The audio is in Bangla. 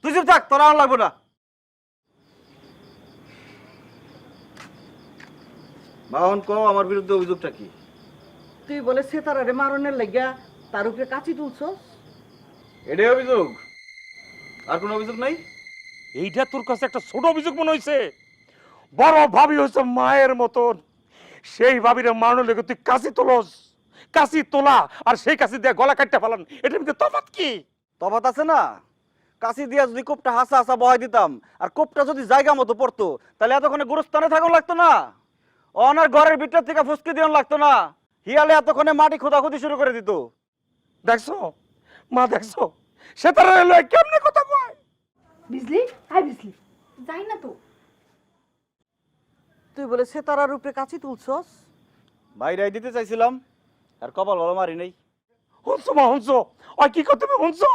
তুই চুপ থাক, তোরা আর লাগবো না। বাহন কও, আমার বিরুদ্ধে অভিযোগটা কি? তুই বলে সেতারারে মারনের লাগিয়া তার উপরে কাচি তুলছস? এটাই অভিযোগ? আর কোনো অভিযোগ নাই? এইটা তোর কাছে একটা ছোট অভিযোগ মনে হয়েছে? বড় ভাবি হচ্ছে মায়ের মতন, সেই ভাবিরে মারানোর লেগে তুই কাশি তোলস। কাশি তোলা আর সেই কাশি দিয়ে গলা কাটতে ফেলান, এটার মধ্যে তফাৎ কি? তফাৎ আছে না? কাশি দিয়া যদি কোপটা হাসা হাসা বহাই দিতাম, আর কোপটা যদি জায়গা মতো পড়তো, তাহলে এতক্ষণে গুরুস্থানে থাকুন লাগতো না। অনার ঘরের ভিতর থেকে ফুসকি দিয়ন লাগতো না। হিয়ালে এতক্ষণে মাটি খোদাখুদি শুরু করে দিত। দেখছো মা, দেখছো সে তারা এলো কেমনে কথা কয়। বিজলি, হাই বিজলি, যাই না তো। তুই বলে সেতারার উপরে কাচি তুলছস? বাইরে দিতে চাইছিলাম, আর কপাল ভালো মারি নাই। শুনছো মা, শুনছো ওই কি কথা তুমি শুনছো?